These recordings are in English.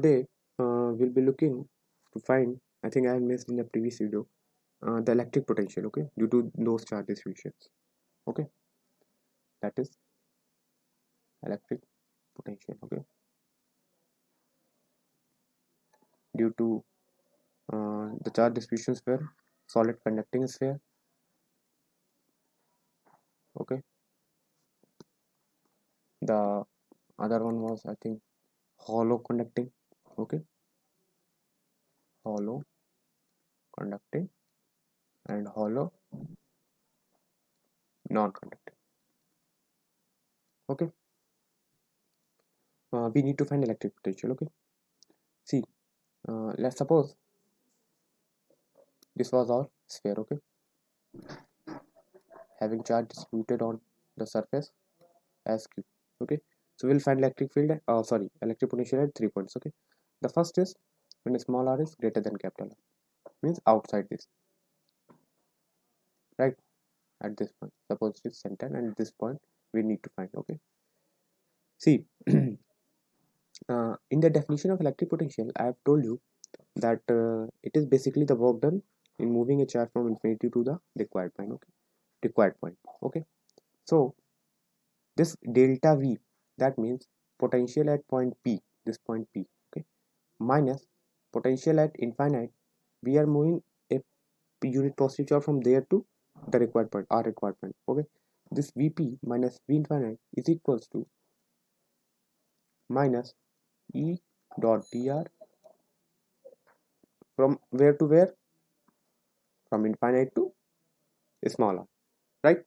today we'll be looking to find, I think I have missed in the previous video, the electric potential, okay, due to those charge distributions. Okay, that is electric potential, okay, due to the charge distributions were solid conducting sphere, okay. The other one was, I think, hollow conducting, okay, hollow conducting and hollow non-conducting, okay. We need to find electric potential, okay. See, let's suppose this was our sphere, okay, having charge distributed on the surface as q, okay. So we'll find electric field, electric potential at 3 points, okay. The first is when small r is greater than capital R, means outside this, right, at this point. Suppose it is center, and at this point we need to find, okay. See, in the definition of electric potential, I have told you that it is basically the work done in moving a charge from infinity to the required point, okay, okay. So this delta v, that means potential at point p, this point p, okay, minus potential at infinite, we are moving a unit positive charge from there to the required point, our required point, okay. This vp minus v infinite is equals to minus e dot dr from where to where, from infinite to small r, right.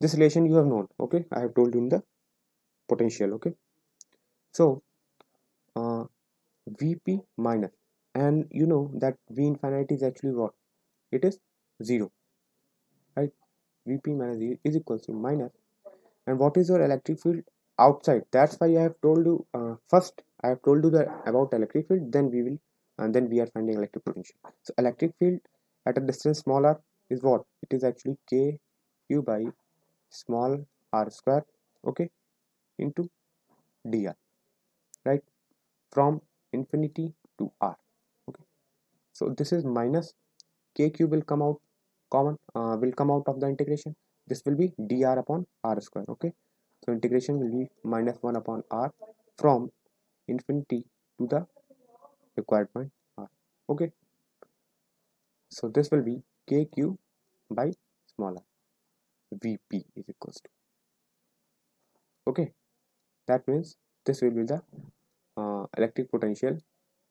This relation you have known, okay, I have told you in the potential, okay. So vp minus, and you know that v infinite is actually what, it is 0, right. Vp minus 0 is equals to minus, and what is your electric field outside? That's why I have told you, first I have told you that about electric field, then we will, and then we are finding electric potential. So electric field at a distance small r is what, it is actually k q by small r square, okay, into dr, right, from infinity to r, okay. So this is minus k cube will come out common, will come out of the integration. This will be dr upon r square, okay. So integration will be minus 1 upon r from infinity to the required point r, okay. So this will be k cube by small r, vp is equals to, okay. That means this will be the electric potential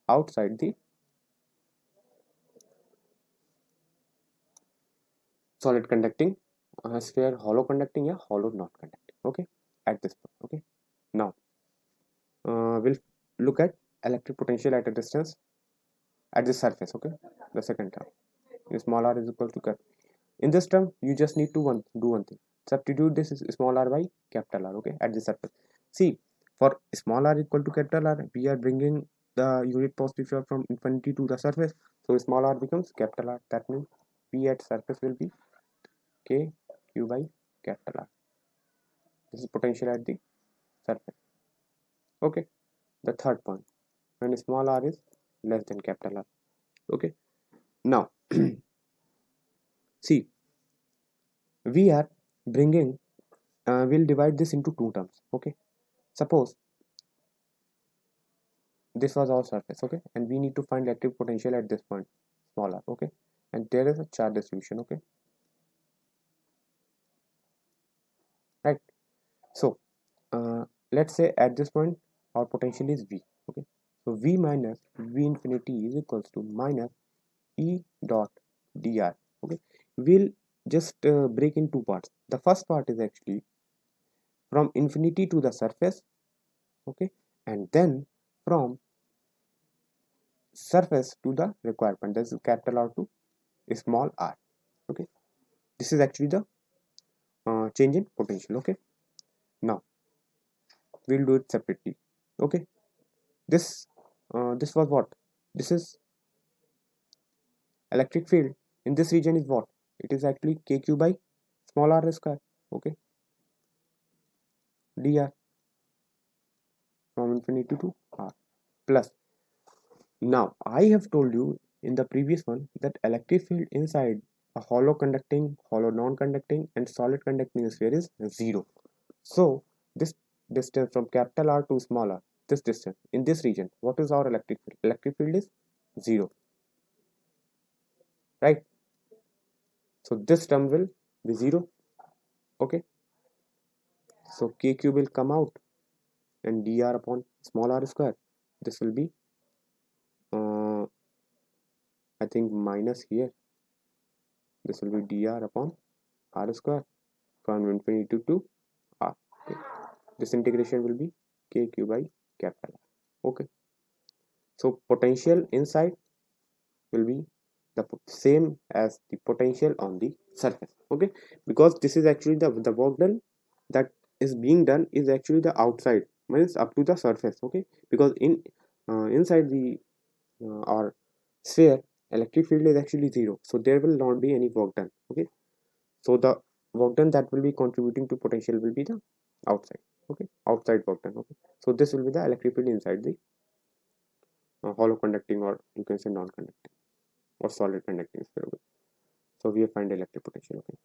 outside the solid conducting sphere, hollow conducting, yeah, hollow not conducting, okay, at this point, okay. Now we'll look at electric potential at a distance at the surface, okay, the second term. Small r is equal to cap. In this term you just need to do one thing, substitute this small r by capital R, okay, at the surface. See, for small r equal to capital R, we are bringing the unit positive charge from infinity to the surface, so small r becomes capital R. That means p at surface will be k q by capital R. This is potential at the surface, okay. The third point, when small r is less than capital R, okay. Now see, we are bringing, we'll divide this into two terms, okay. Suppose this was our surface, okay, and we need to find electric potential at this point small r, okay, and there is a charge distribution, okay, right. So let's say at this point our potential is v, okay. So v minus v infinity is equals to minus e dot dr, okay. We'll just break in two parts. The first part is actually from infinity to the surface, okay, and then from surface to the required point, that's capital R to small r, okay. This is actually the change in potential, okay. Now we'll do it separately, okay. This was what, this is electric field in this region is what, it is actually kq by small r square, okay, dr from infinity to r, plus Now, I have told you in the previous one that electric field inside a hollow conducting, hollow non-conducting and solid conducting sphere is 0. So, this distance from capital R to small r, this distance in this region, what is our electric field? Electric field is 0, right? So, this term will be 0, okay? So, kq will come out and dr upon small r square, this will be I think minus here, this will be dr upon r square from infinity to r. Okay. This integration will be kq by capital R. Okay. So potential inside will be the same as the potential on the surface. Okay, because this is actually the work done that is being done is actually the outside, means up to the surface. Okay, because in inside the our sphere, electric field is actually 0, so there will not be any work done. Okay, so the work done that will be contributing to potential will be the outside. Okay, outside work done. Okay, so this will be the electric field inside the hollow conducting, or you can say non-conducting or solid conducting sphere. Okay, so we have find electric potential. Okay.